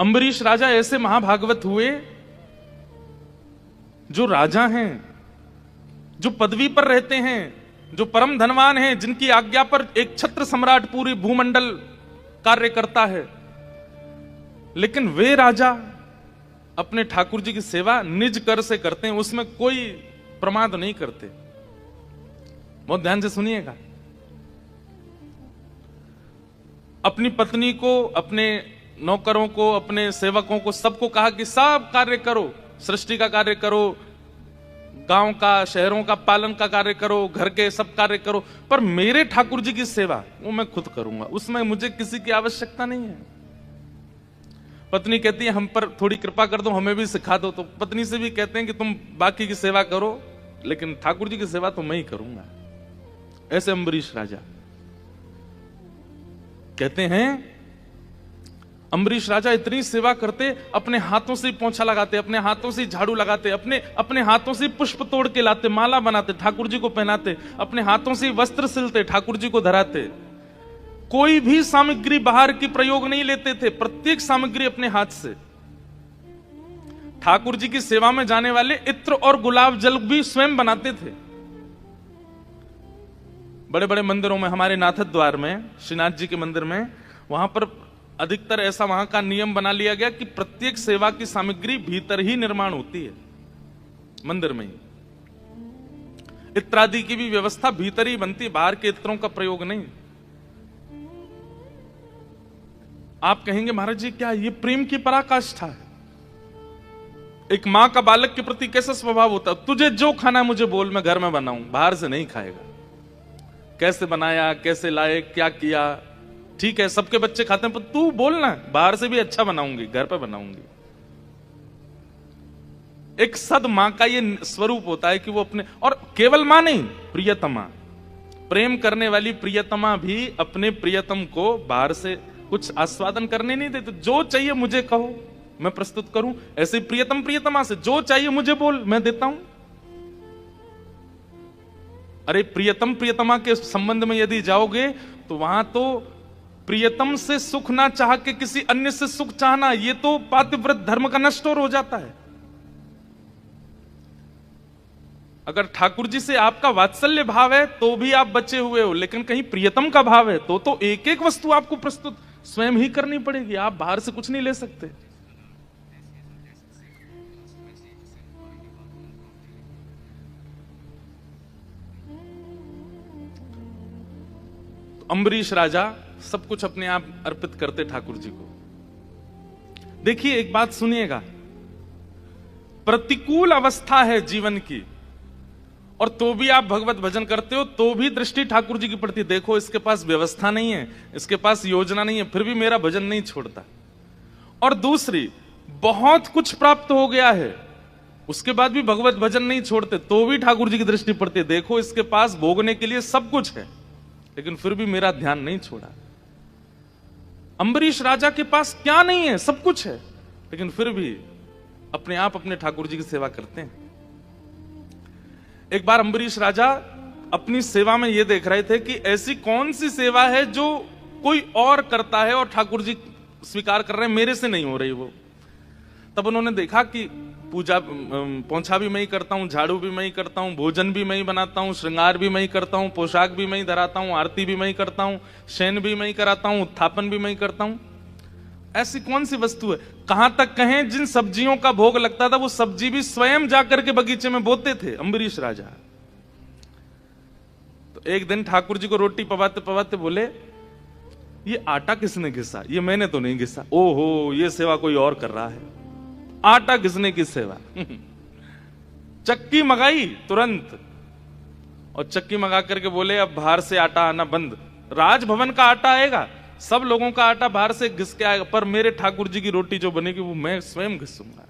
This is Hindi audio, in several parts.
अम्बरीश राजा ऐसे महाभागवत हुए जो राजा हैं, जो पदवी पर रहते हैं, जो परम धनवान हैं, जिनकी आज्ञा पर एक छत्र सम्राट पूरी भूमंडल कार्य करता है, लेकिन वे राजा अपने ठाकुर जी की सेवा निज कर से करते हैं, उसमें कोई प्रमाद नहीं करते। बहुत ध्यान से सुनिएगा। अपनी पत्नी को, अपने नौकरों को, अपने सेवकों को, सबको कहा कि सब कार्य करो, सृष्टि का कार्य करो, गांव का, शहरों का पालन का कार्य करो, घर के सब कार्य करो, पर मेरे ठाकुर जी की सेवा वो मैं खुद करूंगा, उसमें मुझे किसी की आवश्यकता नहीं है। पत्नी कहती है हम पर थोड़ी कृपा कर दो, हमें भी सिखा दो, तो पत्नी से भी कहते हैं कि तुम बाकी की सेवा करो, लेकिन ठाकुर जी की सेवा तो मैं ही करूंगा। ऐसे अम्बरीश राजा कहते हैं, अम्बरीश राजा इतनी सेवा करते, अपने हाथों से पोंछा लगाते, अपने हाथों से झाड़ू लगाते, अपने हाथों से पुष्प तोड़ के लाते, माला बनाते, ठाकुर जी को पहनाते, अपने हाथों से वस्त्र सिलते, ठाकुर जी को धराते। कोई भी सामग्री बाहर की प्रयोग नहीं लेते थे, प्रत्येक सामग्री अपने हाथ से। ठाकुर जी की सेवा में जाने वाले इत्र और गुलाब जल भी स्वयं बनाते थे। बड़े बड़े मंदिरों में, हमारे नाथद द्वार में, श्रीनाथ जी के मंदिर में, वहां पर अधिकतर ऐसा वहां का नियम बना लिया गया कि प्रत्येक सेवा की सामग्री भीतर ही निर्माण होती है, मंदिर में ही। इत्र आदि की भी व्यवस्था भीतर ही बनती है, बाहर के इत्रों का प्रयोग नहीं। आप कहेंगे महाराज जी क्या ये प्रेम की पराकाष्ठा है? एक मां का बालक के प्रति कैसा स्वभाव होता है? तुझे जो खाना मुझे बोल, मैं घर में बनाऊं, बाहर से नहीं खाएगा। कैसे बनाया, कैसे लाए, क्या किया, ठीक है सबके बच्चे खाते हैं, पर तू बोलना बाहर से भी अच्छा बनाऊंगी, घर पे बनाऊंगी। एक सद मां का ये स्वरूप होता है कि वो अपने, और केवल मां नहीं, प्रियतमा, प्रेम करने वाली प्रियतमा भी अपने प्रियतम को बाहर से कुछ आस्वादन करने नहीं देते। जो चाहिए मुझे कहो, मैं प्रस्तुत करूं। ऐसे प्रियतम प्रियतमा से जो चाहिए मुझे बोल, मैं देता हूं। अरे प्रियतम प्रियतमा के संबंध में यदि जाओगे तो वहां तो प्रियतम से सुख ना चाह के किसी अन्य से सुख चाहना, ये तो पातिव्रत धर्म का नष्ट हो जाता है। अगर ठाकुर जी से आपका वात्सल्य भाव है तो भी आप बचे हुए हो, लेकिन कहीं प्रियतम का भाव है तो एक एक वस्तु आपको प्रस्तुत स्वयं ही करनी पड़ेगी, आप बाहर से कुछ नहीं ले सकते। अम्बरीश राजा सब कुछ अपने आप अर्पित करते ठाकुर जी को। देखिए एक बात सुनिएगा, प्रतिकूल अवस्था है जीवन की और तो भी आप भगवत भजन करते हो, तो भी दृष्टि ठाकुर जी की पड़ती। देखो इसके पास व्यवस्था नहीं है, इसके पास योजना नहीं है, फिर भी मेरा भजन नहीं छोड़ता। और दूसरी, बहुत कुछ प्राप्त हो गया है, उसके बाद भी भगवत भजन नहीं छोड़ते, तो भी ठाकुर जी की दृष्टि पड़ती है। देखो इसके पास भोगने के लिए सब कुछ है, लेकिन फिर भी मेरा ध्यान नहीं छोड़ा। अम्बरीश राजा के पास क्या नहीं है, सब कुछ है, लेकिन फिर भी अपने आप अपने ठाकुर जी की सेवा करते हैं। एक बार अम्बरीश राजा अपनी सेवा में यह देख रहे थे कि ऐसी कौन सी सेवा है जो कोई और करता है और ठाकुर जी स्वीकार कर रहे हैं, मेरे से नहीं हो रही वो। तब उन्होंने देखा कि पूजा पोंछा भी मैं ही करता हूं, झाड़ू भी मैं ही करता हूं, भोजन भी मैं ही बनाता हूं, श्रृंगार भी मैं ही करता हूं, पोशाक भी मैं ही धराता हूं, आरती भी मैं ही करता हूं, शयन भी मैं ही कराता हूं, उत्थापन भी मैं ही करता हूं। ऐसी कौन सी वस्तु है? कहां तक कहें, जिन सब्जियों का भोग लगता था वो सब्जी भी स्वयं जाकर के बगीचे में बोते थे अम्बरीश राजा। तो एक दिन ठाकुर जी को रोटी पवाते पवाते बोले, ये आटा किसने घिसा? ये मैंने तो नहीं घिसा। ओहो, ये सेवा कोई और कर रहा है। आटा घिसने की सेवा। चक्की मंगाई तुरंत, और चक्की मंगा करके बोले अब बाहर से आटा आना बंद, राजभवन का आटा आएगा, सब लोगों का आटा बाहर से घिस के आएगा, पर मेरे ठाकुर जी की रोटी जो बनेगी वो मैं स्वयं घिसूंगा।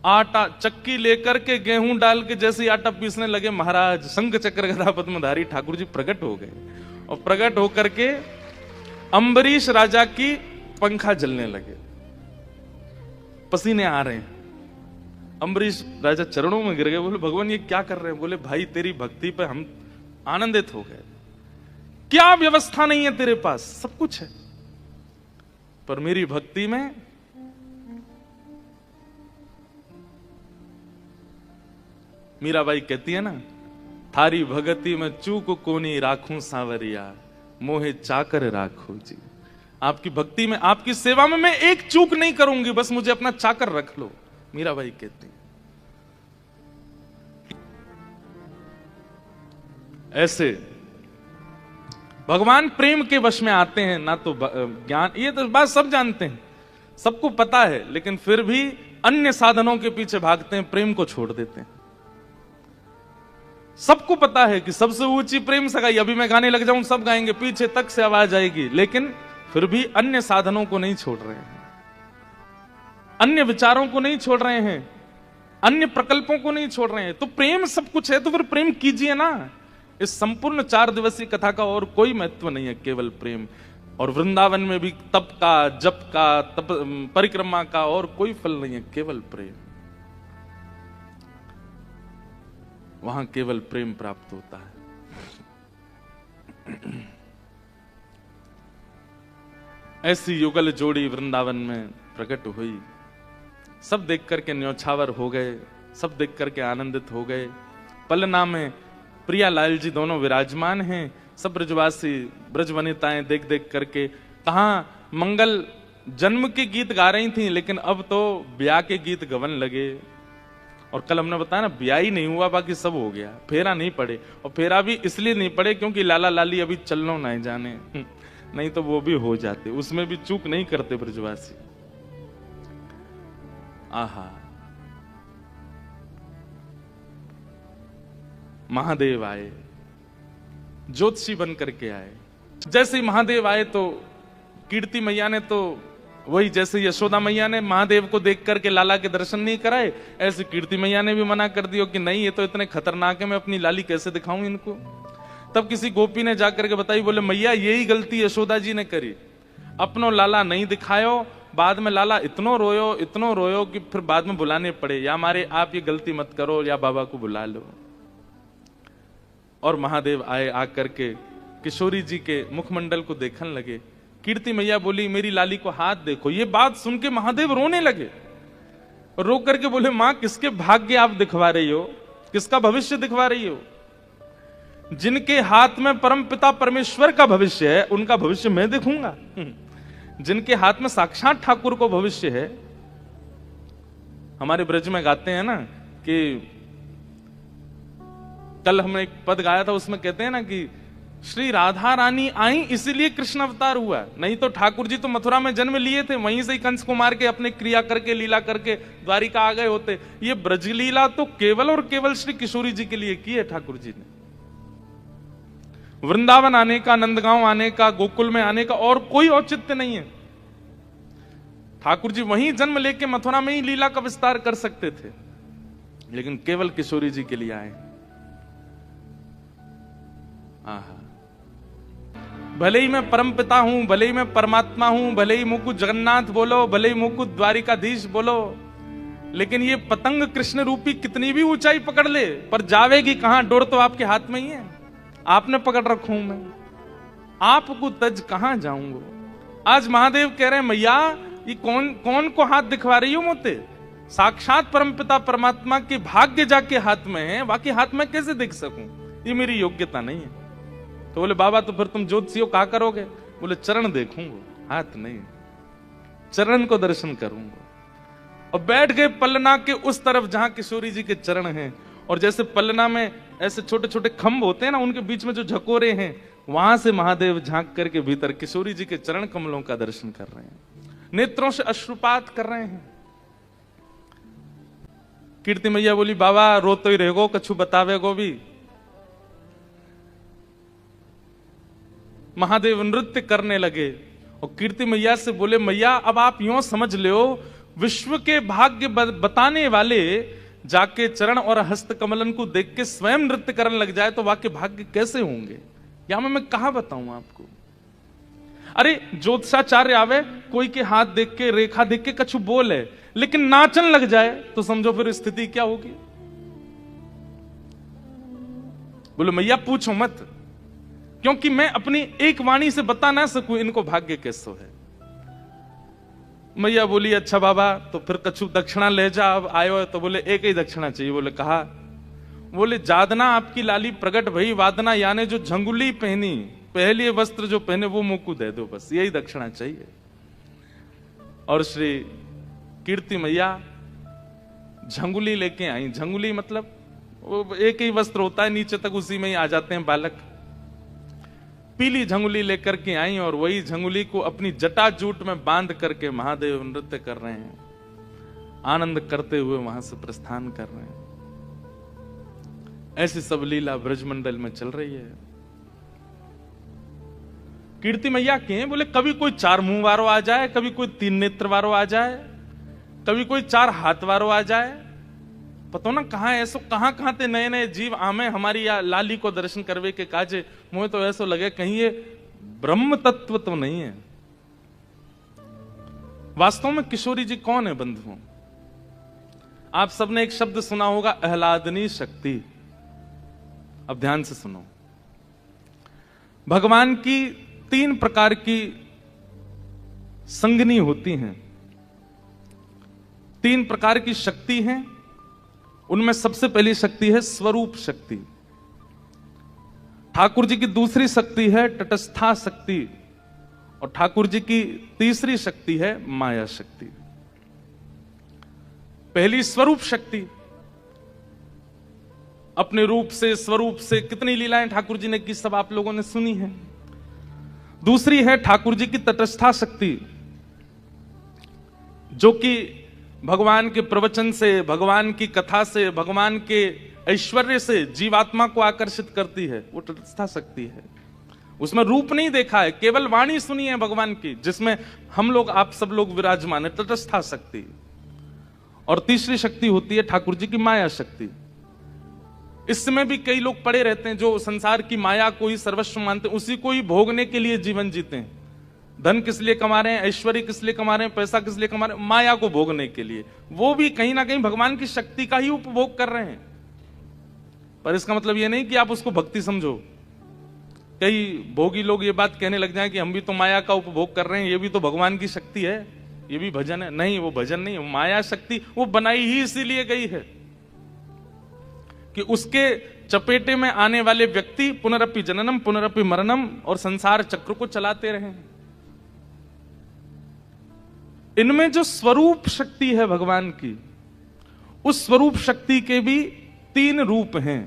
आटा चक्की लेकर के गेहूं डाल के जैसे आटा पीसने लगे, महाराज शंख चक्र गदा पद्मधारी ठाकुर जी प्रकट हो गए, और प्रकट होकर के अम्बरीश राजा की पंखा जलने लगे, पसीने आ रहे हैं। अम्बरीश राजा चरणों में गिर गए, बोले भगवान ये क्या कर रहे हैं? बोले भाई तेरी भक्ति पे हम आनंदित हो गए। क्या व्यवस्था नहीं है तेरे पास? सब कुछ है, पर मेरी भक्ति में मीराबाई कहती है ना, थारी भगती में चूक कोनी राखूं सांवरिया, मोहे चाकर राखो जी। आपकी भक्ति में, आपकी सेवा में मैं एक चूक नहीं करूंगी, बस मुझे अपना चाकर रख लो, मीराबाई कहती है। ऐसे भगवान प्रेम के वश में आते हैं ना, तो ज्ञान, ये तो बात सब जानते हैं, सबको पता है, लेकिन फिर भी अन्य साधनों के पीछे भागते हैं, प्रेम को छोड़ देते हैं। सबको पता है कि सबसे ऊंची प्रेम सगाई, अभी मैं गाने लग जाऊं सब गाएंगे, पीछे तक से आवाज आएगी, लेकिन फिर भी अन्य साधनों को नहीं छोड़ रहे हैं, अन्य विचारों को नहीं छोड़ रहे हैं, अन्य प्रकल्पों को नहीं छोड़ रहे हैं। तो प्रेम सब कुछ है, तो फिर प्रेम कीजिए ना। इस संपूर्ण 4 दिवसीय कथा का और कोई महत्व नहीं है, केवल प्रेम। और वृंदावन में भी तप का, जप का, तप परिक्रमा का और कोई फल नहीं है, केवल प्रेम। वहां केवल प्रेम प्राप्त होता है। ऐसी युगल जोड़ी वृंदावन में प्रकट हुई, सब देख करके न्यौछावर हो गए, सब देख करके आनंदित हो गए। पलना में प्रिया लाल जी दोनों विराजमान हैं, सब ब्रजवासी ब्रज वनिताएं देख देख करके, कहाँ मंगल जन्म के गीत गा रही थी, लेकिन अब तो ब्याह के गीत गवन लगे। और कल हमने बताया ना, ब्याह ही नहीं हुआ, बाकी सब हो गया, फेरा नहीं पड़े। और फेरा भी इसलिए नहीं पड़े क्योंकि लाला लाली अभी चलनो नहीं जाने, नहीं तो वो भी हो जाते, उसमें भी चूक नहीं करते ब्रजवासी। आहा, महादेव आए, ज्योतिषी बन करके आए। जैसे ही महादेव आए तो कीर्ति मैया ने तो वही, जैसे यशोदा मैया ने महादेव को देख करके लाला के दर्शन नहीं कराए, ऐसे कीर्ति मैया ने भी मना कर दिया कि नहीं, ये तो इतने खतरनाक है, मैं अपनी लाली कैसे दिखाऊं इनको। तब किसी गोपी ने जाकर के बताई, बोले मैया यही गलती यशोदा जी ने करी, अपनो लाला नहीं दिखायो, बाद में लाला इतनो रोयो कि फिर बाद में बुलाने पड़े, या मारे आप ये गलती मत करो, या बाबा को बुला लो। और महादेव आए, आकर के किशोरी जी के मुखमंडल को देखने लगे। कीर्ति मैया बोली, मेरी लाली को हाथ देखो। ये बात सुन के महादेव रोने लगे, और रो करके बोले, मां किसके भाग्य आप दिखवा रही हो, किसका भविष्य दिखवा रही हो? जिनके हाथ में परम पिता परमेश्वर का भविष्य है, उनका भविष्य मैं देखूंगा? जिनके हाथ में साक्षात ठाकुर को भविष्य है। हमारे ब्रज में गाते हैं ना कि, कल हमने एक पद गाया था, उसमें कहते हैं ना कि श्री राधा रानी आई इसीलिए कृष्ण अवतार हुआ, नहीं तो ठाकुर जी तो मथुरा में जन्म लिए थे, वहीं से ही कंस को मार के अपने क्रिया करके लीला करके द्वारिका आ गए होते। ये ब्रज लीला तो केवल और केवल श्री किशोरी जी के लिए की है ठाकुर जी ने। वृंदावन आने का, नंदगांव आने का, गोकुल में आने का और कोई औचित्य नहीं है। ठाकुर जी वहीं जन्म लेके मथुरा में ही लीला का विस्तार कर सकते थे, लेकिन केवल किशोरी जी के लिए आए। आहा, भले ही मैं परम पिता हूं, भले ही मैं परमात्मा हूं, भले ही मुकुट जगन्नाथ बोलो, भले ही मुकुट द्वारिकाधीश बोलो, लेकिन ये पतंग कृष्ण रूपी कितनी भी ऊंचाई पकड़ ले, पर जावेगी कहां? डोर तो आपके हाथ में ही है, आपने पकड़ रखू हूं मैं, आपको तज कहां जाऊंगा? आज महादेव कह रहे हैं, मैया ये कौन को हाथ दिखवा रही हो मोते? साक्षात परमपिता परमात्मा के भाग्य जाके हाथ में है, बाकी हाथ में कैसे देख सकूं? ये मेरी योग्यता नहीं है। तो बोले, बाबा तो फिर तुम ज्योतिषियों क्या करोगे? बोले, चरण देखूंगा, हाथ नहीं, चरण को दर्शन करूंगा। और बैठ गए पलना के उस तरफ जहां किशोरी जी के चरण हैं, और जैसे पलना में ऐसे छोटे छोटे खंभ होते हैं ना, उनके बीच में जो झकोरे हैं, वहां से महादेव झांक करके भीतर किशोरी जी के चरण कमलों का दर्शन कर रहे हैं, नेत्रों से अश्रुपात कर रहे हैं। कीर्ति मैया बोली, बाबा रो तो ही रहेगो, कछु बतावेगो भी? महादेव नृत्य करने लगे और कीर्ति मैया से बोले, मैया अब आप यूं समझ लो, विश्व के भाग्य बताने वाले जाके चरण और हस्त कमलन को देख के स्वयं नृत्य करने लग जाए तो वाक्य भाग्य कैसे होंगे? या मैं कहां बताऊं आपको? अरे ज्योतिषाचार्य आवे, कोई के हाथ देख के, रेखा देख के कछु बोले, लेकिन नाचन लग जाए तो समझो फिर स्थिति क्या होगी। बोले, मैया पूछो मत, क्योंकि मैं अपनी एक वाणी से बता ना सकूं इनको भाग्य कैसो है। मैया बोली, अच्छा बाबा तो फिर कछु दक्षिणा ले जा, अब आयो है तो बोले एक ही दक्षिणा चाहिए। बोले, कहा? बोले जादना आपकी लाली प्रगट भई वादना, यानी जो झंगुली पहनी, पहले वस्त्र जो पहने वो मुंह को दे दो, बस यही दक्षिणा चाहिए। और श्री कीर्ति मैया झंगुली लेके आई। झंगुली मतलब वो एक ही वस्त्र होता है, नीचे तक उसी में ही आ जाते हैं बालक। पीली झंगुली लेकर के आई और वही झंगुली को अपनी जटाजूट में बांध करके महादेव नृत्य कर रहे हैं, आनंद करते हुए वहां से प्रस्थान कर रहे हैं। ऐसी सब लीला ब्रजमंडल में चल रही है। कीर्ति मैया के बोले कभी कोई 4 मुंह वारो आ जाए, कभी कोई 3 नेत्र वारो आ जाए, कभी कोई 4 हाथ वारो आ जाए। पता ना कहां ऐसो कहां कहां ते नए नए जीव आमे हमारी या लाली को दर्शन करवे के काजे। मुझे तो ऐसो लगे कहीं ये ब्रह्म तत्व तो नहीं है। वास्तव में किशोरी जी कौन है बंधुओं? आप सबने एक शब्द सुना होगा, आह्लादनी शक्ति। अब ध्यान से सुनो। भगवान की 3 प्रकार की संगनी होती हैं, 3 प्रकार की शक्ति हैं। उनमें सबसे पहली शक्ति है स्वरूप शक्ति। ठाकुर जी की दूसरी शक्ति है तटस्था शक्ति, और ठाकुर जी की तीसरी शक्ति है माया शक्ति। पहली स्वरूप शक्ति, अपने रूप से स्वरूप से कितनी लीलाएं ठाकुर जी ने की, सब आप लोगों ने सुनी है। दूसरी है ठाकुर जी की तटस्था शक्ति, जो कि भगवान के प्रवचन से, भगवान की कथा से, भगवान के ऐश्वर्य से जीवात्मा को आकर्षित करती है। वो तटस्था शक्ति है। उसमें रूप नहीं देखा है, केवल वाणी सुनी है भगवान की, जिसमें हम लोग आप सब लोग विराजमान है, तटस्था शक्ति। और तीसरी शक्ति होती है ठाकुर जी की माया शक्ति। इस समय भी कई लोग पड़े रहते हैं जो संसार की माया को ही सर्वस्व मानते हैं, उसी को ही भोगने के लिए जीवन जीते हैं। धन किस लिए कमा रहे हैं, ऐश्वर्य किस लिए कमा रहे हैं, पैसा किस लिए कमा रहे हैं? माया को भोगने के लिए। वो भी कहीं ना कहीं भगवान की शक्ति का ही उपभोग कर रहे हैं। पर इसका मतलब ये नहीं कि आप उसको भक्ति समझो। कई भोगी लोग ये बात कहने लग जाएं कि हम भी तो माया का उपभोग कर रहे हैं, ये भी तो भगवान की शक्ति है, ये भी भजन है। नहीं, वो भजन नहीं है, माया शक्ति वो बनाई ही इसीलिए गई है कि उसके चपेटे में आने वाले व्यक्ति पुनरपि जननम पुनरपि मरणम और संसार चक्र को चलाते रहें। इनमें जो स्वरूप शक्ति है भगवान की, उस स्वरूप शक्ति के भी 3 रूप हैं।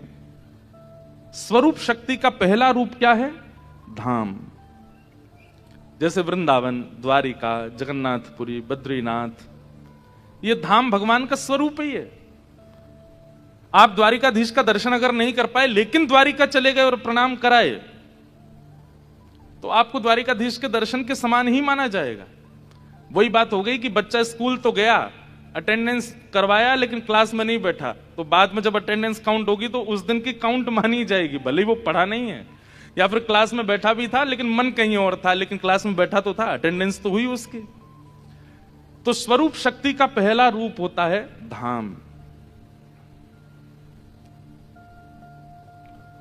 स्वरूप शक्ति का पहला रूप क्या है? धाम। जैसे वृंदावन, द्वारिका, जगन्नाथपुरी, बद्रीनाथ, ये धाम भगवान का स्वरूप ही है। आप द्वारिकाधीश का दर्शन अगर नहीं कर पाए लेकिन द्वारिका चले गए और प्रणाम कराए, तो आपको द्वारिकाधीश के दर्शन के समान ही माना जाएगा। वही बात हो गई कि बच्चा स्कूल तो गया, अटेंडेंस करवाया, लेकिन क्लास में नहीं बैठा, तो बाद में जब अटेंडेंस काउंट होगी तो उस दिन की काउंट मानी जाएगी, भले ही वो पढ़ा नहीं है। या फिर क्लास में बैठा भी था लेकिन मन कहीं और था, लेकिन क्लास में बैठा तो था, अटेंडेंस तो हुई उसकी। तो स्वरूप शक्ति का पहला रूप होता है धाम।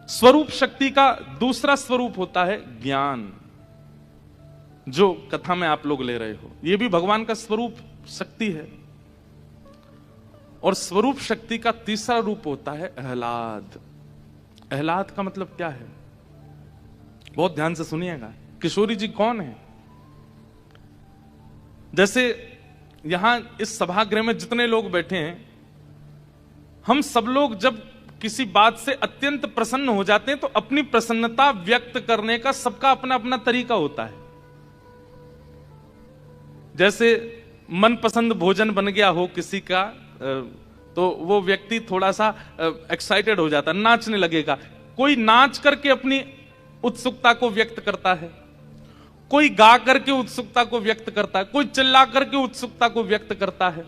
स्वरूप शक्ति का दूसरा स्वरूप होता है ज्ञान, जो कथा में आप लोग ले रहे हो। यह भी भगवान का स्वरूप शक्ति है। और स्वरूप शक्ति का तीसरा रूप होता है आह्लाद। आह्लाद का मतलब क्या है? बहुत ध्यान से सुनिएगा। किशोरी जी कौन है? जैसे यहां इस सभागृह में जितने लोग बैठे हैं, हम सब लोग जब किसी बात से अत्यंत प्रसन्न हो जाते हैं तो अपनी प्रसन्नता व्यक्त करने का सबका अपना अपना तरीका होता है। जैसे मनपसंद भोजन बन गया हो किसी का, तो वो व्यक्ति थोड़ा सा एक्साइटेड हो जाता है, नाचने लगेगा। कोई नाच करके अपनी उत्सुकता को व्यक्त करता है, कोई गा करके उत्सुकता को व्यक्त करता है, कोई चिल्ला करके उत्सुकता को व्यक्त करता है।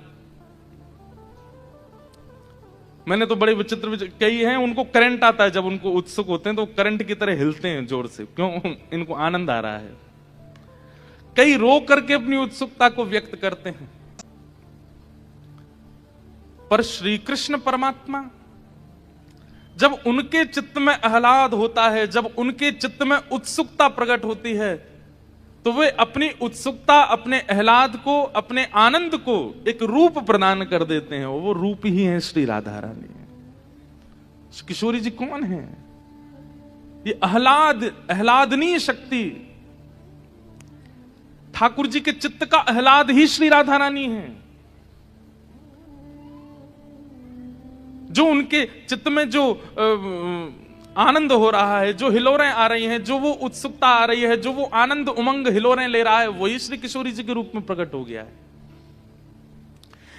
मैंने तो बड़े विचित्र कई हैं, उनको करंट आता है, जब उनको उत्सुक होते हैं तो करंट की तरह हिलते हैं जोर से, क्यों? इनको आनंद आ रहा है। कई रो करके अपनी उत्सुकता को व्यक्त करते हैं। पर श्री कृष्ण परमात्मा, जब उनके चित्त में आह्लाद होता है, जब उनके चित्त में उत्सुकता प्रकट होती है, तो वे अपनी उत्सुकता, अपने आह्लाद को, अपने आनंद को एक रूप प्रदान कर देते हैं। वो रूप ही है श्री राधा रानी। किशोरी जी कौन है? ये आह्लादनीय शक्ति, ठाकुर जी के चित्त का आह्लाद ही श्री राधा रानी है। जो उनके चित्त में जो आनंद हो रहा है, जो हिलोरें आ रही हैं, जो वो उत्सुकता आ रही है, जो वो आनंद उमंग हिलोरें ले रहा है, वही श्री किशोरी जी के रूप में प्रकट हो गया है।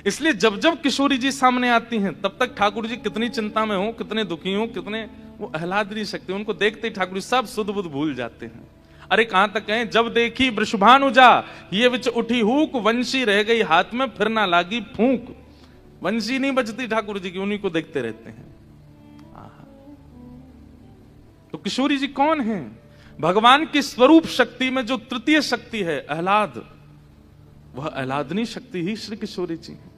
इसलिए जब जब किशोरी जी सामने आती हैं, तब तक ठाकुर जी कितनी चिंता में हो, कितने दुखी हो, कितने वो आह्लादनीय शक्ति, उनको देखते ही ठाकुर जी सब सुध बुध भूल जाते हैं। अरे कहां तक कहें, जब देखी वृषभानुजा ये विच उठी हुक, वंशी रह गई हाथ में फिर ना लागी फूंक। वंशी नहीं बजती ठाकुर जी की, उन्हीं को देखते रहते हैं। तो किशोरी जी कौन है? भगवान की स्वरूप शक्ति में जो तृतीय शक्ति है आह्लाद, वह आह्लादनीय शक्ति ही श्री किशोरी जी है।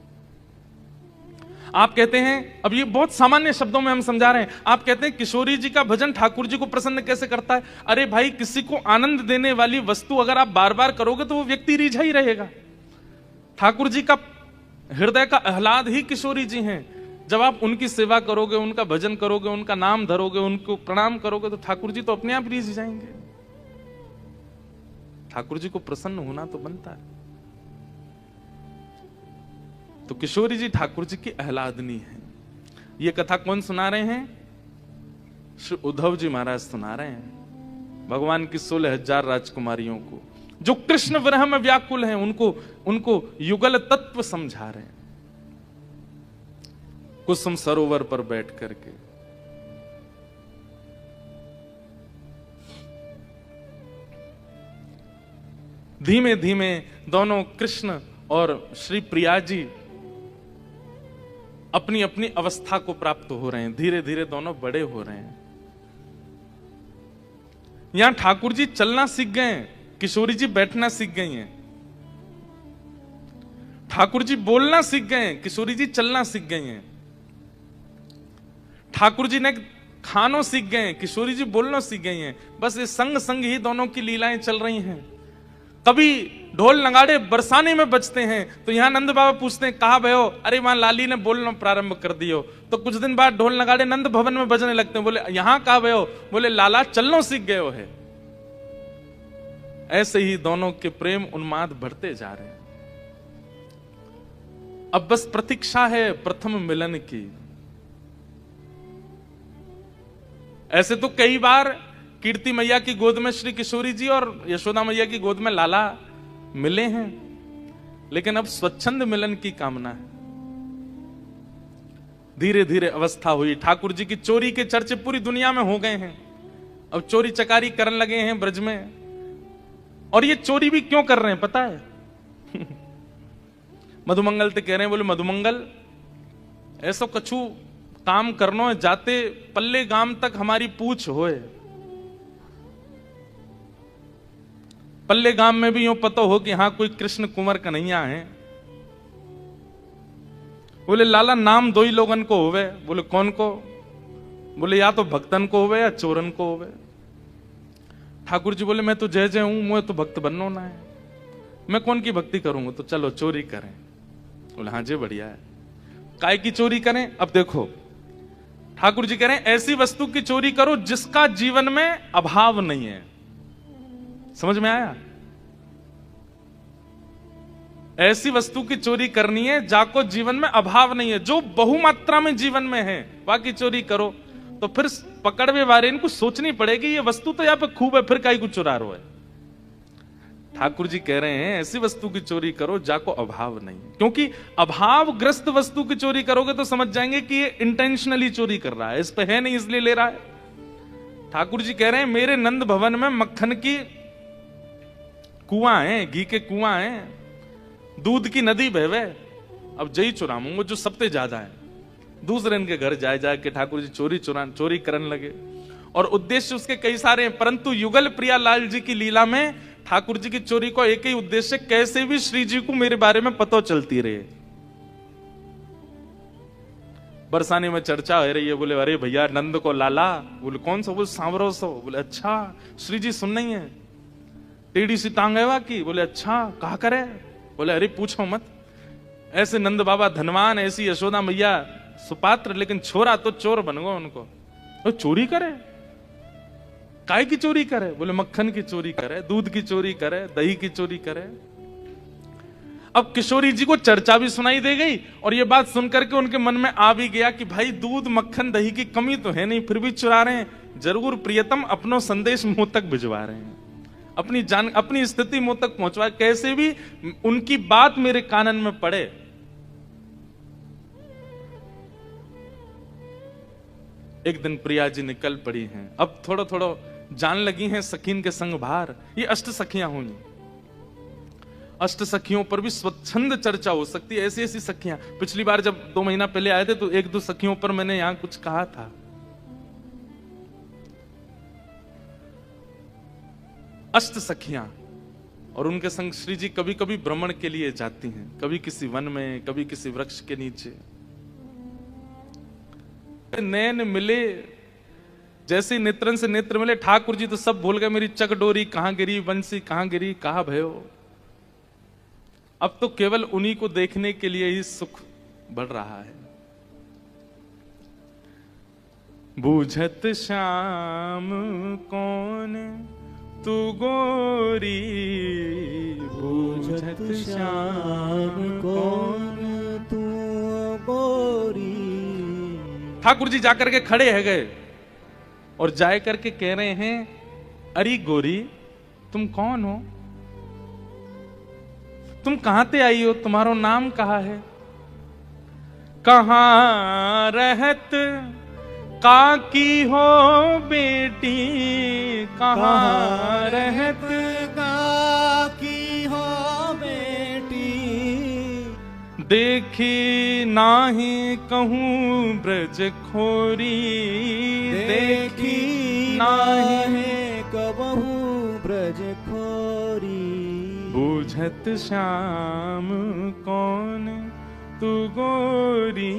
आप कहते हैं, अब ये बहुत सामान्य शब्दों में हम समझा रहे हैं, आप कहते हैं किशोरी जी का भजन ठाकुर जी को प्रसन्न कैसे करता है? अरे भाई, किसी को आनंद देने वाली वस्तु अगर आप बार बार करोगे तो वो व्यक्ति रिझा ही रहेगा। ठाकुर जी का हृदय का आह्लाद ही किशोरी जी हैं। जब आप उनकी सेवा करोगे, उनका भजन करोगे, उनका नाम धरोगे, उनको प्रणाम करोगे, तो ठाकुर जी तो अपने आप रिझ जाएंगे। ठाकुर जी को प्रसन्न होना तो बनता है। तो किशोरी जी ठाकुर जी की आह्लादनी है। ये कथा कौन सुना रहे हैं? श्री उद्धव जी महाराज सुना रहे हैं भगवान की 16,000 राजकुमारियों को, जो कृष्ण विरह में व्याकुल हैं, उनको युगल तत्व समझा रहे हैं कुसुम सरोवर पर बैठ करके। धीमे धीमे दोनों कृष्ण और श्री प्रिया जी अपनी अपनी अवस्था को प्राप्त हो रहे हैं। धीरे धीरे दोनों बड़े हो रहे हैं। यहां ठाकुर जी चलना सीख गए हैं, किशोरी जी बैठना सीख गई हैं। ठाकुर जी बोलना सीख गए हैं, किशोरी जी चलना सीख गई हैं। ठाकुर जी ने खानों सीख गए हैं, किशोरी जी बोलना सीख गई हैं। बस ये संग संग ही दोनों की लीलाएं चल रही हैं। कभी ढोल नगाड़े बरसाने में बजते हैं तो यहां नंद बाबा पूछते हैं, कहा भयो? अरे वहां लाली ने बोलना प्रारंभ कर दियो। तो कुछ दिन बाद ढोल नगाड़े नंद भवन में बजने लगते हैं। बोले यहां कहा भयो? बोले लाला चलनो सीख गयो है। ऐसे ही दोनों के प्रेम उन्माद बढ़ते जा रहे हैं। अब बस प्रतीक्षा है प्रथम मिलन की। ऐसे तो कई बार कीर्ति मैया की गोद में श्री किशोरी जी और यशोदा मैया की गोद में लाला मिले हैं, लेकिन अब स्वच्छंद मिलन की कामना है। धीरे धीरे अवस्था हुई। ठाकुर जी की चोरी के चर्चे पूरी दुनिया में हो गए हैं। अब चोरी चकारी करने लगे हैं ब्रज में। और ये चोरी भी क्यों कर रहे हैं पता है? मधुमंगल तो कह रहे हैं, बोले मधुमंगल ऐसो कछु काम करनो है, जाते पल्ले गांव तक हमारी पूछ होए। पल्ले गांव में भी यूं पता हो कि हाँ कोई कृष्ण कुंवर कन्हैया है। बोले लाला नाम दो ही लोगन को होवे। बोले कौन को? बोले या तो भक्तन को होवे या चोरन को होवे। ठाकुर जी बोले मैं तो जय जय हूं, मुझे तो भक्त बनना ना है, मैं कौन की भक्ति करूंगा? तो चलो चोरी करें। बोले हाँ जी बढ़िया है। काय की चोरी करें? अब देखो ठाकुर जी कह रहे हैं ऐसी वस्तु की चोरी करो जिसका जीवन में अभाव नहीं है। समझ में आया? ऐसी वस्तु की चोरी करनी है जाको जीवन में अभाव नहीं है, जो बहुमात्रा में जीवन में है, बाकी चोरी करो। तो फिर पकड़वे वाले इनको सोचनी पड़ेगी ये वस्तु तो यहां पे खूब है, फिर काई को चुरा रो है। ठाकुर जी कह रहे हैं ऐसी वस्तु की चोरी करो जाको अभाव नहीं है, क्योंकि अभावग्रस्त वस्तु की चोरी करोगे तो समझ जाएंगे कि ये इंटेंशनली चोरी कर रहा है, इस पे है नहीं इसलिए ले रहा है। ठाकुर जी कह रहे हैं मेरे नंद भवन में मक्खन की कुआं है, घी के कुआं है, दूध की नदी बहवे, अब जई चुराऊंगा जो सबसे ज्यादा है। दूसरे इनके घर जाए जाके ठाकुर जी चोरी करने लगे। और उद्देश्य उसके कई सारे हैं, परंतु युगल प्रियालाल जी की लीला में ठाकुर जी की चोरी को एक ही उद्देश्य, कैसे भी श्री जी को मेरे बारे में पता चलती रहे। बरसाने में चर्चा हो रही है। बोले अरे भैया नंद को लाला। बोले कौन सा? बोले सांवरो सो। बोले अच्छा श्री जी सुन नहीं है? टेढ़ी सी टांग है वा की। बोले अच्छा कहा करे? बोले अरे पूछो मत। ऐसे नंद बाबा धनवान, ऐसी यशोदा मैया सुपात्र, लेकिन छोरा तो चोर बन गो उनको। तो चोरी करे, काय की चोरी करे? बोले मक्खन की चोरी करे, दूध की चोरी करे, दही की चोरी करे। अब किशोरी जी को चर्चा भी सुनाई दे गई और ये बात सुनकर के उनके मन में आ भी गया कि भाई दूध मक्खन दही की कमी तो है नहीं, फिर भी चुरा रहे हैं। जरूर प्रियतम अपनो संदेश मुंह तक भिजवा रहे हैं, अपनी स्थिति मुंह तक पहुंचवा, कैसे भी उनकी बात मेरे कानन में पड़े। एक दिन प्रिया जी निकल पड़ी हैं, अब थोड़ा थोड़ा जान लगी हैं सखीन के संग भार। ये अष्ट सखियां हुई, अष्ट सखियों पर भी स्वच्छंद चर्चा हो सकती है। ऐसी ऐसी सखियां, पिछली बार जब 2 महीना पहले आए थे तो 1-2 सखियों पर मैंने यहां कुछ कहा था। अष्ट सखियां, और उनके संग श्री जी कभी कभी भ्रमण के लिए जाती हैं, कभी किसी वन में, कभी किसी वृक्ष के नीचे। नैन मिले, जैसे ही नेत्रन से नेत्र मिले, ठाकुर जी तो सब भूल गए, मेरी चकडोरी कहां गिरी, बंसी कहां गिरी, कहां भयो। अब तो केवल उन्हीं को देखने के लिए ही सुख बढ़ रहा है। बूझत श्याम कौन तू गोरी, बूझत श्याम कौन तू गोरी। ठाकुर जी जाकर के खड़े है गए और जाए करके कह रहे हैं, अरे गोरी तुम कौन हो, तुम कहां से आई हो, तुम्हारो नाम कहा है, कहां रहत काकी हो बेटी, कहां रहत काकी हो बेटी, देखी नाही कहूं ब्रज खोरी, देखी नाही कबहू ब्रज खोरी। बूझत श्याम कौन तू गोरी,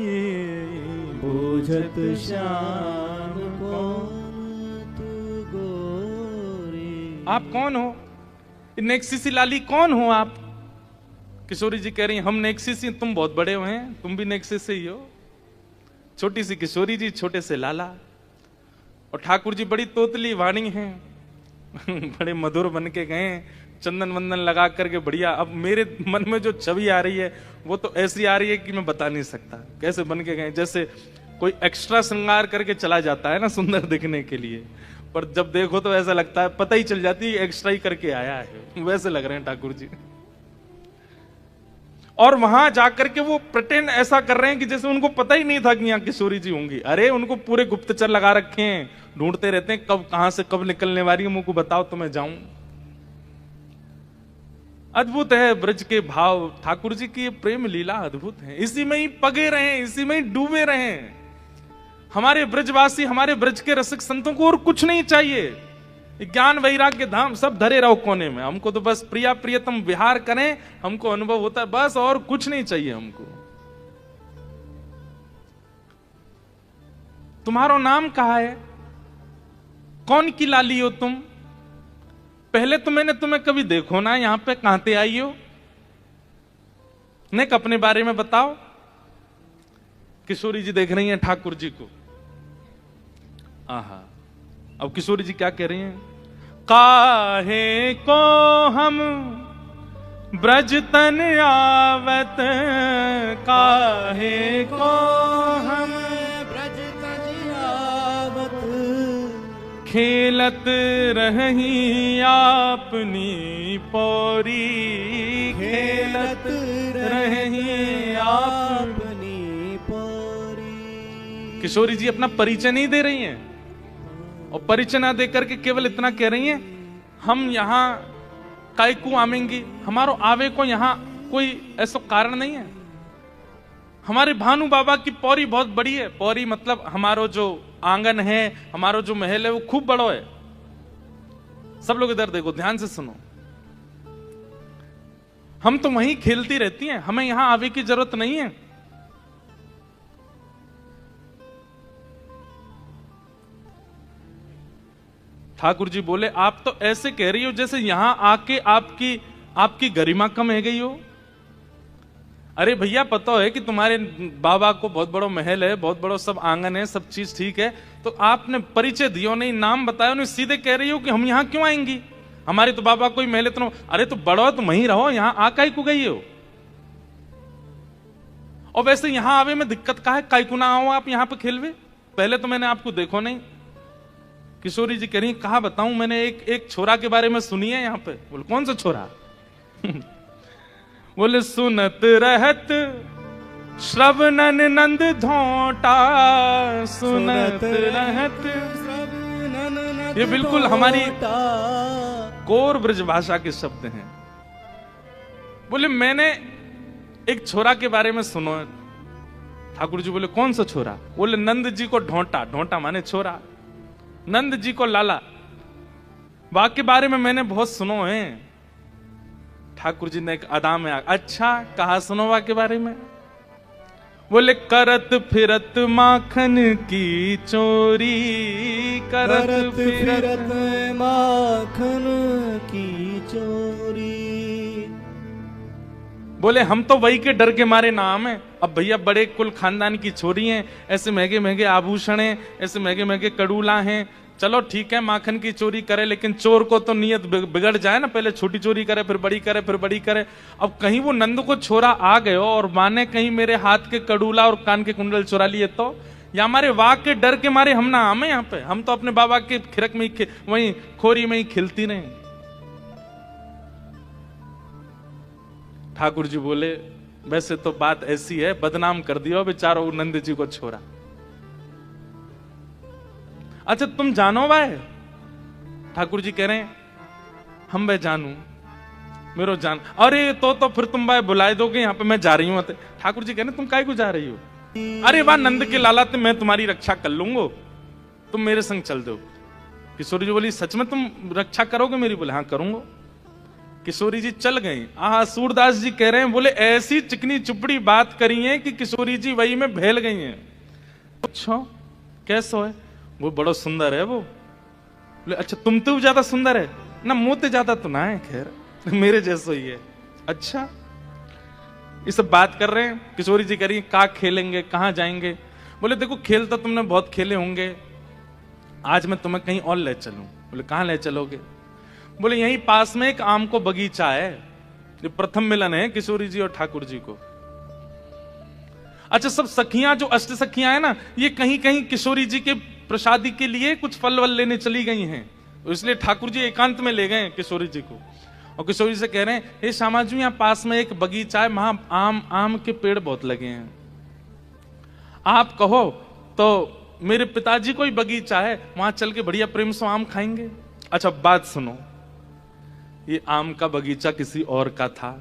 बूझत श्याम कौन तू गोरी। आप कौन हो? नेक्सिसी लाली कौन हो आप? किशोरी जी कह रही हैं, हम नेक्सिसी, तुम बहुत बड़े हुए हैं, तुम भी नेक्सिस से ही हो। छोटी सी किशोरी जी, छोटे से लाला। और ठाकुर जी बड़ी तोतली वाणी हैं बड़े मधुर बन के गए, चंदन वंदन लगा करके बढ़िया। अब मेरे मन में जो छवि आ रही है वो तो ऐसी आ रही है कि मैं बता नहीं सकता कैसे बन के गए। जैसे कोई एक्स्ट्रा श्रृंगार करके चला जाता है ना सुंदर दिखने के लिए, पर जब देखो तो ऐसा लगता है, पता ही चल जाती है एक्स्ट्रा ही करके आया है, वैसे लग रहे हैं ठाकुर जी। और वहां जाकर के वो प्रिटेंड ऐसा कर रहे हैं कि जैसे उनको पता ही नहीं था कि यहाँ किशोरी जी होंगी। अरे उनको पूरे गुप्तचर लगा रखे हैं, ढूंढते रहते हैं कब कहां से कब निकलने वाली है, मुझको बताओ तो मैं जाऊं। अद्भुत है ब्रज के भाव, ठाकुर जी की ये प्रेम लीला अद्भुत है। इसी में ही पगे रहे, इसी में ही डूबे रहे। हमारे ब्रजवासी, हमारे ब्रज के रसिक संतों को और कुछ नहीं चाहिए। ज्ञान वैराग्य धाम सब धरे रहो कोने में, हमको तो बस प्रिया प्रियतम विहार करें, हमको अनुभव होता है बस, और कुछ नहीं चाहिए हमको। तुम्हारो नाम कहा है, कौन की लाली हो तुम? पहले तो मैंने तुम्हें कभी देखो ना, यहां पे कहां से आई हो? नेक अपने बारे में बताओ। किशोरी जी देख रही हैं ठाकुर जी को। आहा, अब किशोरी जी क्या कह रही हैं? काहे को हम ब्रज तन आवत, काहे को हम ब्रज तन आवत, खेलत रही आपनी पौरी, खेलत रही आपनी पौरी। किशोरी जी अपना परिचय नहीं दे रही हैं, और परिचय ना देकर के केवल इतना कह रही हैं, हम यहाँ काय को आवेंगी, हमारो आवे को यहाँ कोई ऐसा कारण नहीं है। हमारे भानु बाबा की पौरी बहुत बड़ी है। पौरी मतलब हमारो जो आंगन है, हमारो जो महल है वो खूब बड़ा है। सब लोग इधर देखो, ध्यान से सुनो। हम तो वहीं खेलती रहती हैं, हमें यहां आवे की जरूरत नहीं है। ठाकुर जी बोले, आप तो ऐसे कह रही हो जैसे यहां आके आपकी गरिमा कम है गई हो। अरे भैया पता है कि तुम्हारे बाबा को बहुत बड़ा महल है, बहुत बड़ा सब आंगन है, सब चीज ठीक है, तो आपने परिचय दियो नहीं, नाम बताया नहीं, सीधे कह रही हो कि हम यहाँ क्यों आएंगी, हमारे तो बाबा कोई महल है। तो अरे तो बड़ो तुम वहीं रहो, यहाँ आ काई को गई हो। और वैसे यहां आवे में दिक्कत का है, काई को ना आओ आप यहाँ पे खेलवे, पहले तो मैंने आपको देखो नहीं। किशोरी जी कह रही कहा बताऊं, मैंने एक छोरा के बारे में सुनी है यहाँ पे। बोले कौन सा छोरा? बोले सुनत रहत श्रवणन नंद धोटा, सुनत रहत। ये बिल्कुल हमारी कोर ब्रज भाषा के शब्द हैं। बोले मैंने एक छोरा के बारे में सुनो। ठाकुर जी बोले कौन सा छोरा? बोले नंद जी को ढोंटा, ढोंटा माने छोरा, नंद जी को लाला, वाक के बारे में मैंने बहुत सुनो है। ठाकुर जी ने एक अदा में अच्छा कहा सुनो वाक के बारे में? बोले करत फिरत माखन की चोरी, करत फिरत माखन की चोरी। बोले हम तो वही के डर के मारे नाम है। अब भैया बड़े कुल खानदान की छोरी हैं, ऐसे महंगे महंगे आभूषण हैं, ऐसे महंगे महंगे कड़ूला हैं, चलो ठीक है माखन की चोरी करे, लेकिन चोर को तो नियत बिगड़ जाए ना, पहले छोटी चोरी करे फिर बड़ी करे फिर बड़ी करे। अब कहीं वो नंद को छोरा आ गए और माने कहीं मेरे हाथ के कड़ूला और कान के कुंडल चुरा लिए तो, या हमारे वाक के डर के मारे हम ना आमे यहाँ पे, हम तो अपने बाबा के खिरक में ही वहीं खोरी में ही खिलती रहे। ठाकुर जी बोले वैसे तो बात ऐसी है, बदनाम कर दिया बेचारो नंद जी को छोरा। अच्छा तुम जानो भाई? ठाकुर जी कह रहे हैं हम भाई जानू, मेरो जान। अरे तो फिर तुम भाई बुलाए दोगे यहाँ पे, मैं जा रही हूँ। ठाकुर जी कह रहे तुम काहे को जा रही हो? अरे वाह नंद के लाला ते मैं तुम्हारी रक्षा कर लूंगा, तुम मेरे संग चल दो। किशोरी जी बोली सच में तुम रक्षा करोगे मेरी? बोले हाँ करूंगा। किशोरी जी चल गई। सूरदास जी कह रहे हैं बोले ऐसी चिकनी चुपड़ी बात करी है कि किशोरी जी वही में भेल गई हैं। अच्छा कैसो है? वो बड़ा सुंदर है वो। बोले अच्छा तुम तो ज्यादा सुंदर है ना? मुंह तो ज्यादा तो ना है, खैर मेरे जैसो ही है। अच्छा ये सब बात कर रहे हैं। किशोरी जी कह रही का खेलेंगे, कहाँ जाएंगे? बोले देखो खेल तो तुमने बहुत खेले होंगे, आज मैं तुम्हें कहीं और ले चलूं। बोले कहाँ ले चलोगे? बोले यहीं पास में एक आम को बगीचा है, ये प्रथम मिलन है किशोरी जी और ठाकुर जी को। अच्छा सब सखियां जो अष्ट सखियां है ना, ये कहीं कहीं किशोरी जी के प्रसादी के लिए कुछ फल वल लेने चली गई हैं, तो इसलिए ठाकुर जी एकांत में ले गए किशोरी जी को। और किशोरी से कह रहे हैं हे श्यामा जी यहाँ पास में एक बगीचा है, वहां आम के पेड़ बहुत लगे हैं, आप कहो तो मेरे पिताजी को ही बगीचा है, वहां चल के बढ़िया प्रेम से आम खाएंगे। अच्छा बात सुनो, ये आम का बगीचा किसी और का था,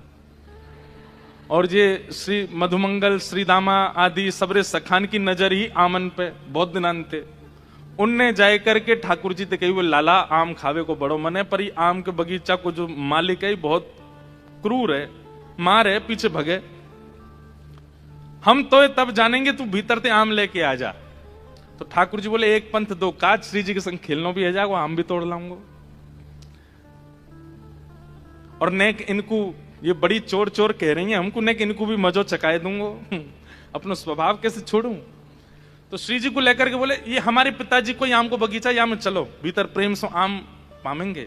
और ये श्री मधुमंगल श्री दामा आदि सबरे सखान की नजर ही आमन पे बहुत दिनान थे। उनने जाए करके ठाकुर जी ते कही वो लाला आम खावे को बड़ो मन है, पर ये आम के बगीचा को जो मालिक है बहुत क्रूर है, मार है, पीछे भगे, हम तो तब जानेंगे, तू भीतर ते आम लेके आ जा। तो ठाकुर जी बोले एक पंथ दो काज, श्री जी के संग खेलनो भी है जाएगा, आम भी तोड़ लाऊंगा। और नेक इनको ये बड़ी चोर चोर कह रही हैं हमको, नेक इनको भी मजो चकाए दूंगा, अपना स्वभाव कैसे छोड़ूं। तो श्री जी को लेकर के बोले ये हमारे पिताजी को आम को बगीचा, यहाँ में चलो भीतर प्रेम से आम पामेंगे।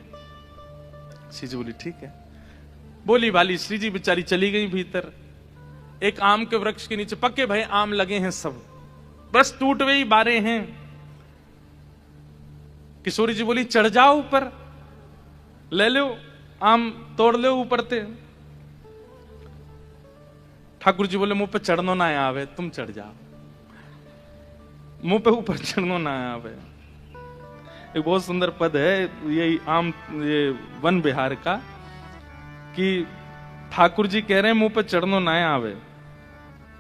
श्री जी बोली ठीक है। बोली वाली श्री जी बेचारी चली गई भीतर। एक आम के वृक्ष के नीचे पक्के भाई आम लगे हैं सब, बस टूट गई बारे हैं। किशोरी जी बोली चढ़ जाओ ऊपर, ले लो आम तोड़ लो ऊपर ते। ठाकुर जी बोले मुंह पे चढ़नो ना आवे, तुम चढ़ जाओ, मुंह पे ऊपर चढ़नो ना आवे। एक बहुत सुंदर पद है ये वन बिहार का, कि ठाकुर जी कह रहे हैं मुंह पे चढ़नो ना आवे,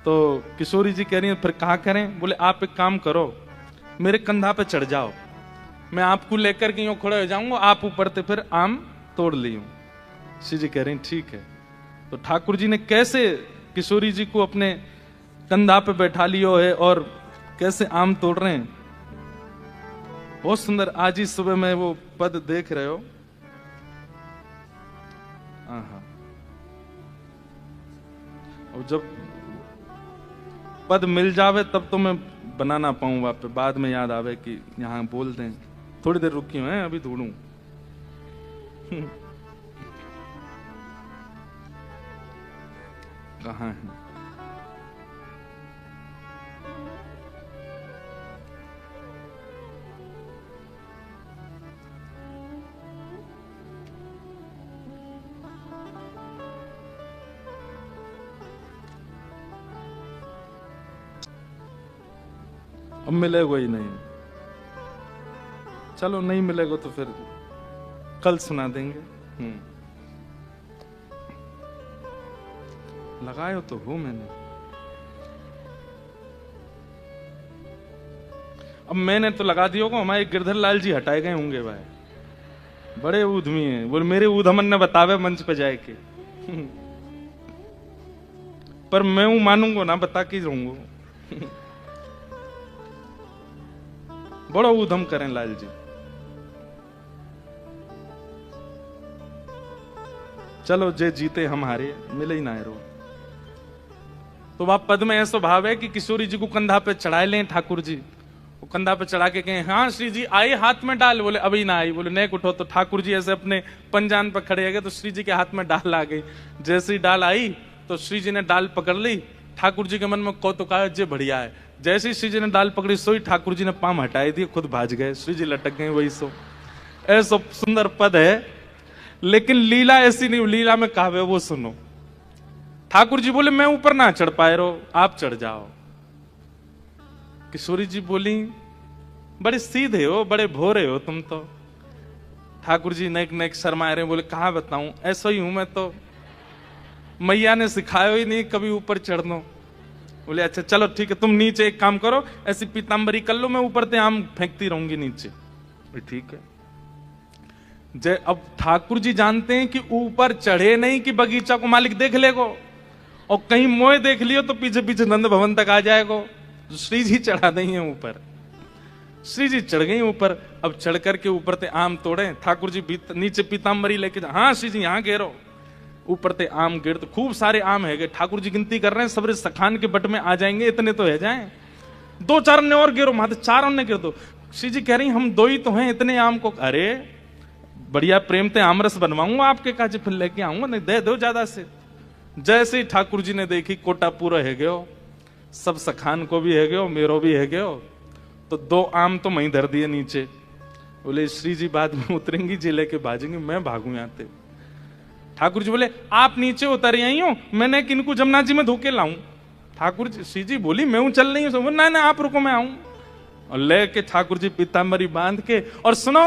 तो किशोरी जी कह रही हैं फिर कहा करें? बोले आप एक काम करो, मेरे कंधा पे चढ़ जाओ, मैं आपको लेकर के यूं खड़े हो जाऊंगा, आप ऊपर ते फिर आम तोड़ लियो। श्री जी कह रही ठीक है। तो ठाकुर जी ने कैसे किशोरी जी को अपने कंधा पे बैठा लियो है और कैसे आम तोड़ रहे हैं, बहुत सुंदर। आज ही सुबह में वो पद देख रहे हो। और जब पद मिल जावे तब तो मैं बना ना पाऊं वापस, बाद में याद आवे कि यहाँ बोल दें। थोड़ी देर रुकी हैं, अभी ढूंढूं। कहाँ है? अब मिलेगा ही नहीं। चलो नहीं मिलेगा तो फिर कल सुना देंगे। लगाए तो हो मैंने। अब मैंने तो लगा दिया होगा, हमारे गिरधर लाल जी हटाए गए होंगे भाई, बड़े ऊधमी हैं। बोले मेरे ऊधमन ने बतावे मंच पे जाए के। पर मैं हूं मानूंगा ना, बता के रहूंगा। बड़ा ऊधम करें लाल जी। चलो जे जीते हम हारे, मिले ही ना रो। तो वह पद में ऐसा भाव है कि किशोरी जी को कंधा पे चढ़ा लें ठाकुर जी। वो कंधा पे चढ़ा के कहें हाँ श्री जी आई, हाथ में डाल। बोले अभी ना आई। बोले नेक उठो। तो ठाकुर जी ऐसे अपने पंजान पर खड़े गए, तो श्री जी के हाथ में डाल आ गई। जैसे ही डाल आई तो श्री जी ने डाल पकड़ ली। ठाकुर जी के मन में कौतुक आया, जे बढ़िया है। जैसे ही श्री जी ने डाल पकड़ी, सोई ठाकुर जी ने पाम हटाई दी, खुद भाज गए। श्री जी लटक गए। वही सो ऐसा सुंदर पद है, लेकिन लीला ऐसी नहीं। लीला में कहावे वो सुनो। ठाकुर जी बोले मैं ऊपर ना चढ़ पाए रो, आप चढ़ जाओ। किशोरी जी बोली बड़े सीधे हो, बड़े भोरे हो तुम तो। ठाकुर जी नेक नेक शर्मा रहे, बोले कहां बताऊं, ऐसा ही हूं मैं तो, मैया ने सिखाया ही नहीं कभी ऊपर चढ़ना। बोले अच्छा चलो ठीक है, तुम नीचे एक काम करो, ऐसी पीतांबरी कर लो, मैं ऊपर से आम फेंकती रहूंगी नीचे। ठीक है। जय अब ठाकुर जी जानते हैं कि ऊपर चढ़े नहीं कि बगीचा को मालिक देख लेगो, और कहीं मोए देख लियो तो पीछे पीछे नंद भवन तक आ जाएगो। श्री जी चढ़ा नहीं है ऊपर। श्री जी चढ़ गई ऊपर। अब चढ़ करके ऊपर ते आम तोड़े। ठाकुर जी नीचे पीतांबरी लेके हाँ श्री जी यहाँ घेरो। ऊपर ते आम गिर, तो खूब सारे आम है। ठाकुर जी गिनती कर रहे हैं, सबरे सखान के बट में आ जाएंगे, इतने तो है जाएं। दो चार ने और गिरो, माते चार ने गिर दो। श्री जी कह रही हम दो ही तो हैं, इतने आम को। अरे बढ़िया प्रेम ते आमरस बनवाऊंगा आपके काज, फिर लेके आऊंगा, नहीं दे दो ज्यादा से। जैसे ही ठाकुर जी ने देखी कोटा पूरा है गयो, सब सखान को भी है गयो, मेरो भी है गयो, तो दो आम तो मैं धर दिए नीचे। बोले श्री जी बाद में उतरेंगी जी लेके भाजेंगे, मैं भागू यहाँ से। ठाकुर जी बोले आप नीचे उतर आई हो, मैंने किनको जमुना जी में धोके लाऊं। ठाकुर जी श्री जी बोली मैं हूं चल रही हूं। ना ना आप रुको मैं आऊं। और लेके ठाकुर जी पीतांबरी बांध के, और सुनो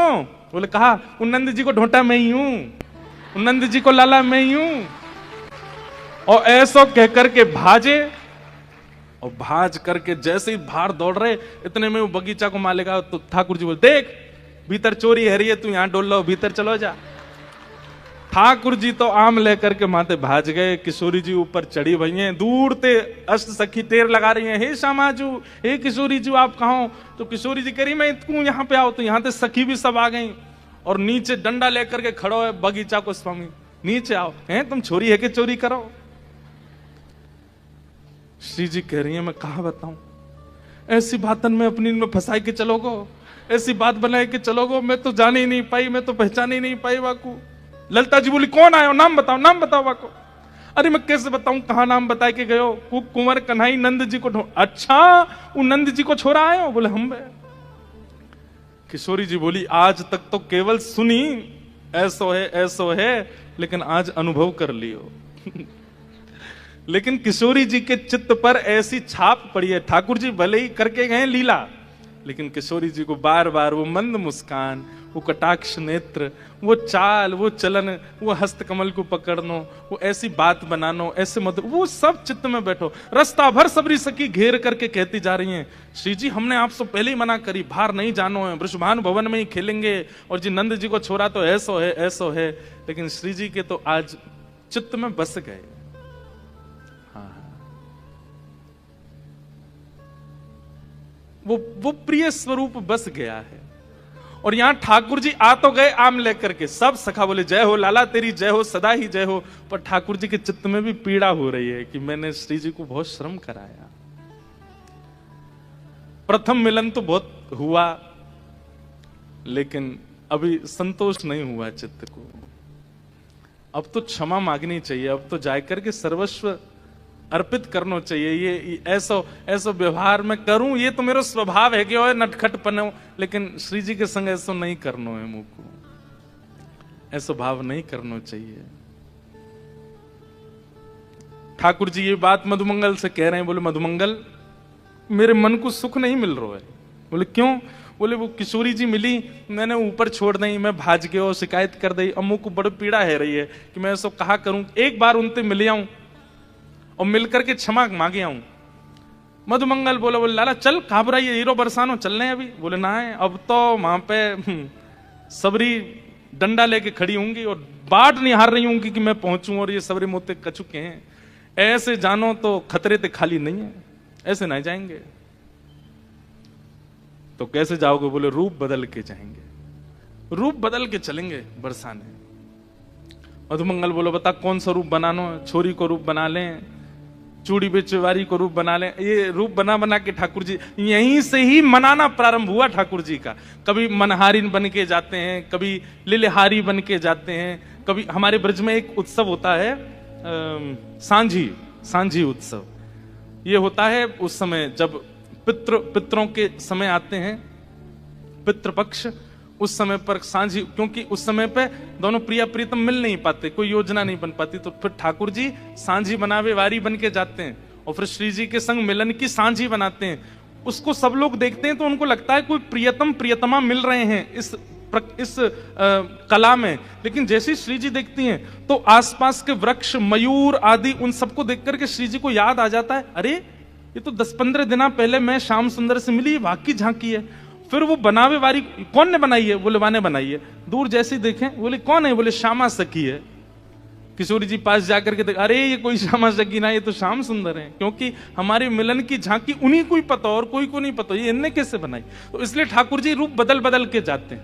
बोले कहा नंद जी को ढोंटा मैं ही हूं, नंद जी को लाला मैं ही हूं। और ऐसा कहकर के भाजे, और भाज करके जैसे ही बाहर दौड़ रहे, इतने में वो बगीचा को मालेगा। तो ठाकुर जी बोले देख भीतर चोरी है रही है, तू यहां डोल लो, भीतर चलो जा। ठाकुर जी तो आम लेकर के माते भाज गए। किशोरी जी ऊपर चढ़ी भई हैं, दूर ते अष्ट सखी टेर लगा रही हैं, हे श्यामाजू, हे किशोरी जी आप कहाँ हो? तो किशोरी जी कह रही मैं तू यहाँ पे आओ। तो यहाँ ते सखी भी सब आ गई, और नीचे डंडा लेकर के खड़ो है बगीचा को स्वामी, नीचे आओ। हैं तुम छोरी है कि चोरी करो? श्री जी कह रही है मैं कहा बताऊं, ऐसी बातन में अपनी में फंसाई के चलोगो, ऐसी बात बनाए के चलोगो, मैं तो जान ही नहीं पाई, मैं तो पहचान ही नहीं पाई वाकू। ललिता जी बोली कौन आयो, नाम बताओ, नाम बताओ वाको। अरे मैं कैसे बताऊं, कहां नाम बताए के गयो? कुंवर कन्हई नंद जी को अच्छा वो नंद जी को छोरा आयो? बोले हम। किशोरी जी बोली आज तक तो केवल सुनी, ऐसो है ऐसो है, लेकिन आज अनुभव कर लियो। लेकिन किशोरी जी के चित्त पर ऐसी छाप पड़ी है। ठाकुर जी भले ही करके गए लीला, लेकिन किशोरी जी को बार बार वो मंद मुस्कान, वो कटाक्ष नेत्र, वो चाल, वो चलन, वो हस्तकमल को पकड़नो, वो ऐसी बात बनानो, ऐसे मधुर, वो सब चित्त में बैठो। रास्ता भर सबरी सखी घेर करके कहती जा रही हैं श्री जी हमने आपसे पहले ही मना करी, बाहर नहीं जानो है, वृषभानु भवन में ही खेलेंगे, और जी नंद जी को छोरा तो ऐसो है ऐसो है। लेकिन श्री जी के तो आज चित्त में बस गए। वो प्रिय स्वरूप बस गया है। और यहां ठाकुर जी आ तो गए आम लेकर के, सब सखा बोले जय हो लाला तेरी जय हो, सदा ही जय हो। पर ठाकुर जी के चित्त में भी पीड़ा हो रही है कि मैंने श्री जी को बहुत श्रम कराया। प्रथम मिलन तो बहुत हुआ, लेकिन अभी संतोष नहीं हुआ चित्त को। अब तो क्षमा मांगनी चाहिए, अब तो जाकर के सर्वस्व अर्पित करना चाहिए। ये ऐसा व्यवहार मैं करूं, ये तो मेरा स्वभाव है कि ओए नटखट पनो, लेकिन श्री जी के संग ऐसा नहीं करना है मुझको, ऐसा भाव नहीं करना चाहिए। ठाकुर जी ये बात मधुमंगल से कह रहे हैं। बोले मधुमंगल, मेरे मन को सुख नहीं मिल रहा है। बोले क्यों? बोले वो किशोरी जी मिली, मैंने ऊपर छोड़ दी, मैं भाज गया और शिकायत कर दी। अम्मू को बड़ी पीड़ा है रही है कि मैं ऐसा कहा करूं, एक बार उनसे मिल आऊं और मिलकर के क्षमा मांगे आऊं। मधुमंगल बोले लाला चल, घबराइए, हीरो बरसानो चल रहे अभी। बोले ना है, अब तो वहां पे सबरी डंडा लेके खड़ी होंगी और बाट नहीं हार रही होंगी कि मैं पहुंचूं, और ये सबरी मोते कचुके हैं। ऐसे जानो तो खतरे ते खाली नहीं है, ऐसे नहीं जाएंगे। तो कैसे जाओगे? बोले रूप बदल के जाएंगे, रूप बदल के चलेंगे बरसाने। मधुमंगल बोलो बता कौन सा रूप बनाना है? छोरी को रूप बना लें, चूड़ी बेचवारी को रूप बना लें। ये रूप बना बना के ठाकुर जी, यहीं से ही मनाना प्रारंभ हुआ ठाकुर जी का। कभी मनहारिन बन के जाते हैं, कभी लिलहारी बन के जाते हैं, कभी हमारे ब्रज में एक उत्सव होता है सांझी उत्सव। ये होता है उस समय जब पितरों के समय आते हैं, पितृपक्ष, उस समय पर सांझी, क्योंकि उस समय पे दोनों प्रिया प्रीतम मिल नहीं पाते, कोई योजना नहीं बन पाती, तो फिर ठाकुर जी सांझी बनावे वारी बन के जाते हैं और फिर श्री जी के संग मिलन की सांझी बनाते हैं। उसको सब लोग देखते हैं तो उनको लगता है कोई प्रियतम प्रियतमा मिल रहे हैं इस कला में। लेकिन जैसे ही श्री जी देखती हैं तो आसपास के वृक्ष, मयूर आदि, उन सबको देख करके श्री जी को याद आ जाता है, अरे ये तो 10-15 दिन पहले मैं श्याम सुंदर से मिली, वाकई झांकी है। फिर वो बनावे वारी कौन ने बनाई है? बोले वाने बनाई है। दूर जैसे देखें, बोले कौन है? बोले श्यामा सखी है। किशोरी जी पास जाकर के देख, अरे ये कोई श्यामा सखी ना, ये तो श्याम सुंदर है, क्योंकि हमारे मिलन की झांकी उन्हीं को ही पता और कोई को नहीं पता, ये इनने कैसे बनाई। तो इसलिए ठाकुर जी रूप बदल बदल के जाते हैं।